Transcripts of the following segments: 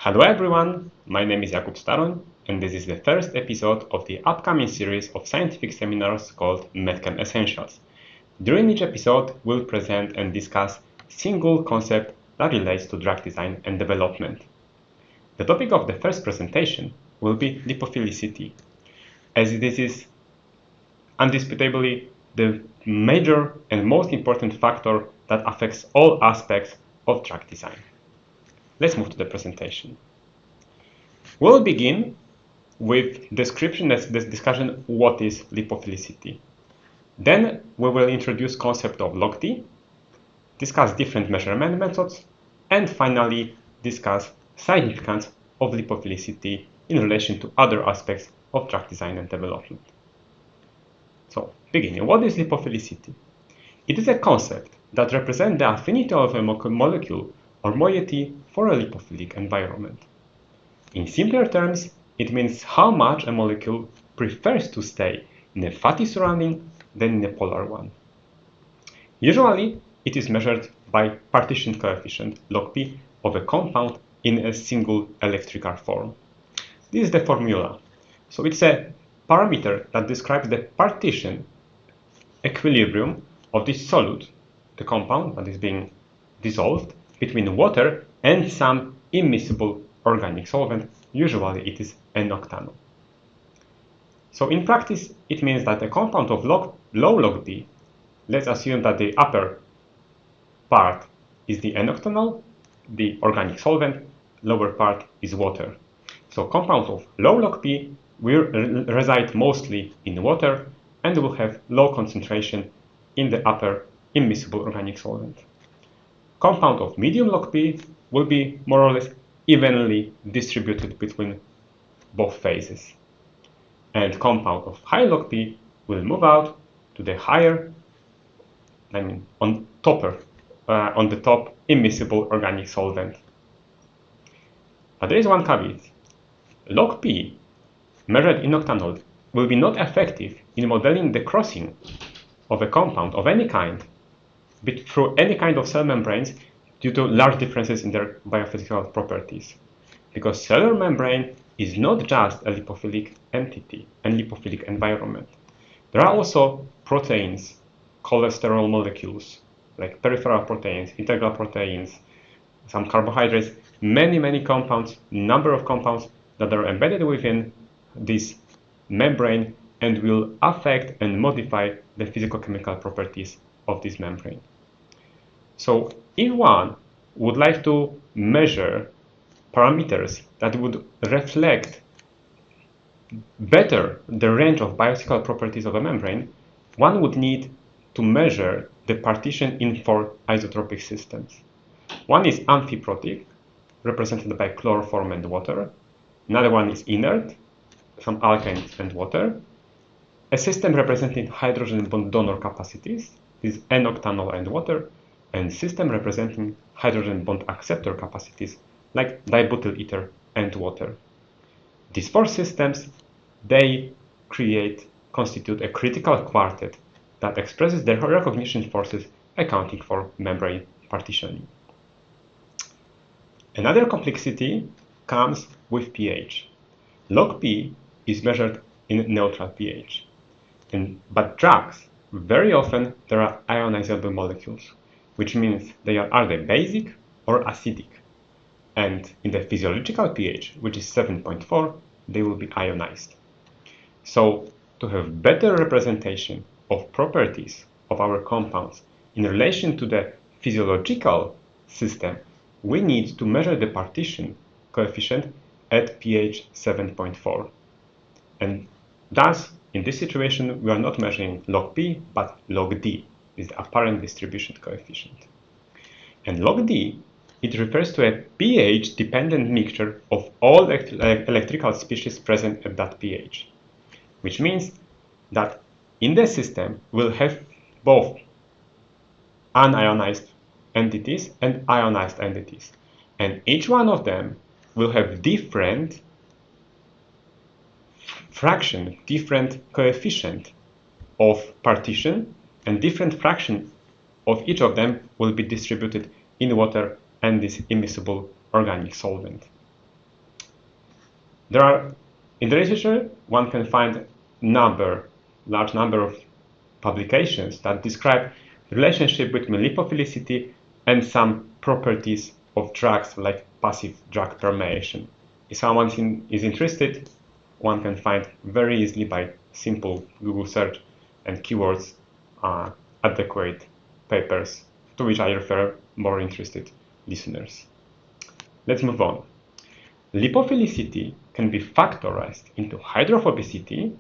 Hello everyone, my name is Jakub Staroń, and this is the first episode of the upcoming series of scientific seminars called MedChem Essentials. During each episode, we'll present and discuss single concept that relates to drug design and development. The topic of the first presentation will be lipophilicity, as this is undisputably the major and most important factor that affects all aspects of drug design. Let's move to the presentation. We'll begin with this discussion what is lipophilicity. Then we will introduce concept of log-D, discuss different measurement methods, and finally discuss significance of lipophilicity in relation to other aspects of drug design and development. So, beginning, what is lipophilicity? It is a concept that represents the affinity of a molecule or moiety for a lipophilic environment. In simpler terms, it means how much a molecule prefers to stay in a fatty surrounding than in a polar one. Usually, it is measured by partition coefficient, log P, of a compound in a single electrical form. This is the formula. So it's a parameter that describes the partition equilibrium of this solute, the compound that is being dissolved, between water and some immiscible organic solvent. Usually it is an octanol. So in practice, it means that a compound of low log D, let's assume that the upper part is the N-octanol, the organic solvent, lower part is water. So compounds of low log P will reside mostly in water and will have low concentration in the upper immiscible organic solvent. Compound of medium log P will be more or less evenly distributed between both phases. And compound of high log P will move out to the higher, on the top immiscible organic solvent. But there is one caveat. Log P measured in octanol will be not effective in modeling the crossing of a compound of any kind through any kind of cell membranes due to large differences in their biophysical properties. Because cellular membrane is not just a lipophilic entity and lipophilic environment. There are also proteins, cholesterol molecules, like peripheral proteins, integral proteins, some carbohydrates, many compounds, number of compounds that are embedded within this membrane and will affect and modify the physicochemical properties of this membrane. So if one would like to measure parameters that would reflect better the range of biophysical properties of a membrane, one would need to measure the partition in 4 isotropic systems. One is amphiprotic, represented by chloroform and water. Another one is inert, some alkanes and water. A system representing hydrogen bond donor capacities is N-octanol and water, and system representing hydrogen bond acceptor capacities like dibutyl ether and water. These 4 systems, they constitute a critical quartet that expresses the recognition forces accounting for membrane partitioning. Another complexity comes with pH. Log P is measured in neutral pH. But drugs, very often there are ionizable molecules, which means they are either basic or acidic. And in the physiological pH, which is 7.4, they will be ionized. So to have better representation of properties of our compounds in relation to the physiological system, we need to measure the partition coefficient at pH 7.4. And thus, in this situation, we are not measuring log P, but log D, is the apparent distribution coefficient. And log D, it refers to a pH-dependent mixture of all electrical species present at that pH, which means that in the system we'll have both unionized entities and ionized entities, and each one of them will have different fraction, different coefficient of partition, and different fraction of each of them will be distributed in water and this immiscible organic solvent. In the literature, one can find large number of publications that describe relationship between lipophilicity and some properties of drugs like passive drug permeation. If someone is interested, one can find very easily by simple Google search and keywords adequate papers to which I refer more interested listeners. Let's move on. Lipophilicity can be factorized into hydrophobicity,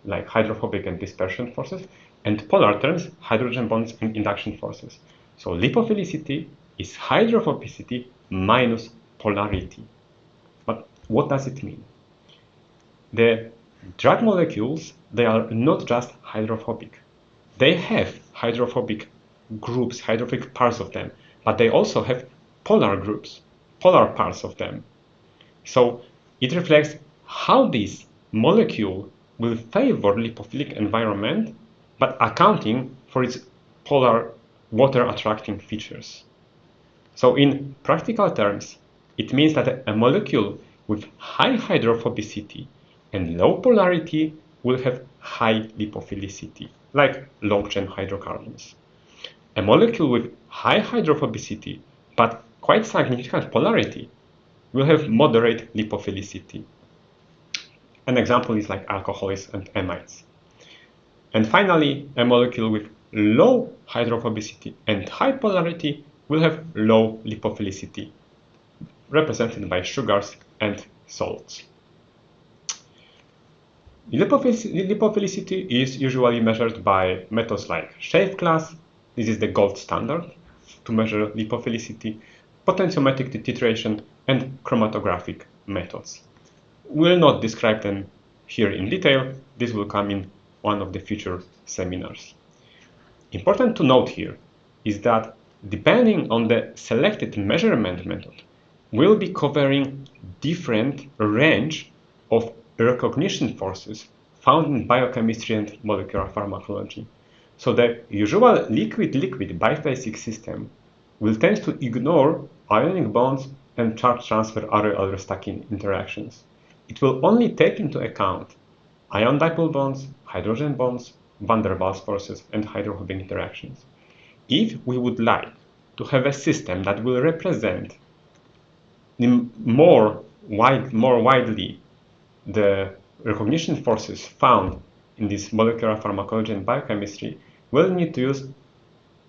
like hydrophobic and dispersion forces, and polar terms, hydrogen bonds and induction forces. So lipophilicity is hydrophobicity minus polarity. But what does it mean? The drug molecules, they are not just hydrophobic. They have hydrophobic groups, hydrophobic parts of them, but they also have polar groups, polar parts of them. So it reflects how this molecule will favor lipophilic environment, but accounting for its polar water attracting features. So in practical terms, it means that a molecule with high hydrophobicity and low polarity will have high lipophilicity, like long-chain hydrocarbons. A molecule with high hydrophobicity but quite significant polarity will have moderate lipophilicity. An example is like alcohols and amides. And finally, a molecule with low hydrophobicity and high polarity will have low lipophilicity, represented by sugars and salts. Lipophilicity is usually measured by methods like shave class. This is the gold standard to measure lipophilicity, potentiometric titration, and chromatographic methods. We'll not describe them here in detail. This will come in one of the future seminars. Important to note here is that depending on the selected measurement method, we'll be covering different range of recognition forces found in biochemistry and molecular pharmacology. So the usual liquid-liquid biphasic system will tend to ignore ionic bonds and charge transfer aryl stacking interactions. It will only take into account ion dipole bonds, hydrogen bonds, van der Waals forces, and hydrophobic interactions. If we would like to have a system that will represent more widely the recognition forces found in this molecular pharmacology and biochemistry, we'll need to use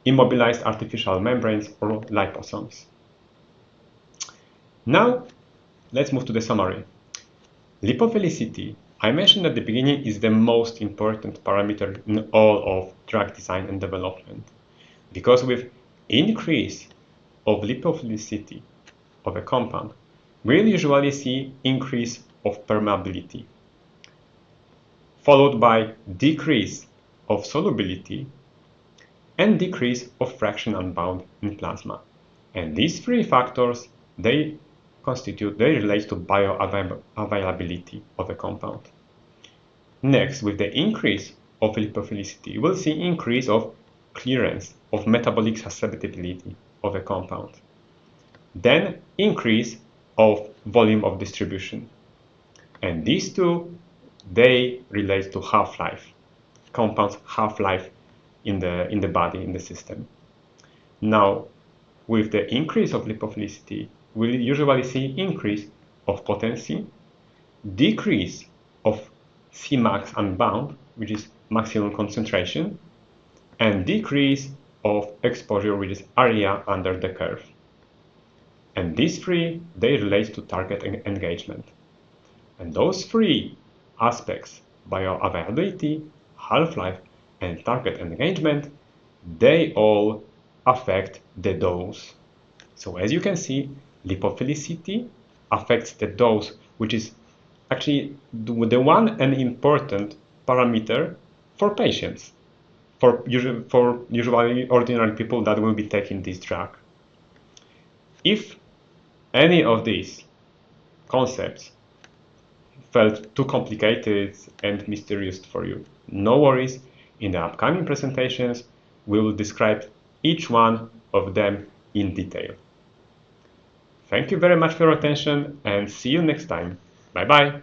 immobilized artificial membranes or liposomes. Now, let's move to the summary. Lipophilicity, I mentioned at the beginning, is the most important parameter in all of drug design and development, because with increase of lipophilicity of a compound, we'll usually see increase of permeability, followed by decrease of solubility and decrease of fraction unbound in plasma. And these three factors, they relate to bioavailability of a compound. Next, with the increase of lipophilicity, we'll see increase of clearance of metabolic susceptibility of a compound. Then increase of volume of distribution. And these two, they relate to half-life, compounds half-life in the body, in the system. Now, with the increase of lipophilicity, we'll usually see increase of potency, decrease of Cmax unbound, which is maximum concentration, and decrease of exposure, which is area under the curve. And these three, they relate to target engagement. And those three aspects, bioavailability, half-life, and target engagement, they all affect the dose. So as you can see, lipophilicity affects the dose, which is actually the one and important parameter for patients, for usually ordinary people that will be taking this drug. If any of these concepts felt too complicated and mysterious for you, no worries. In the upcoming presentations, we will describe each one of them in detail. Thank you very much for your attention and see you next time. Bye bye!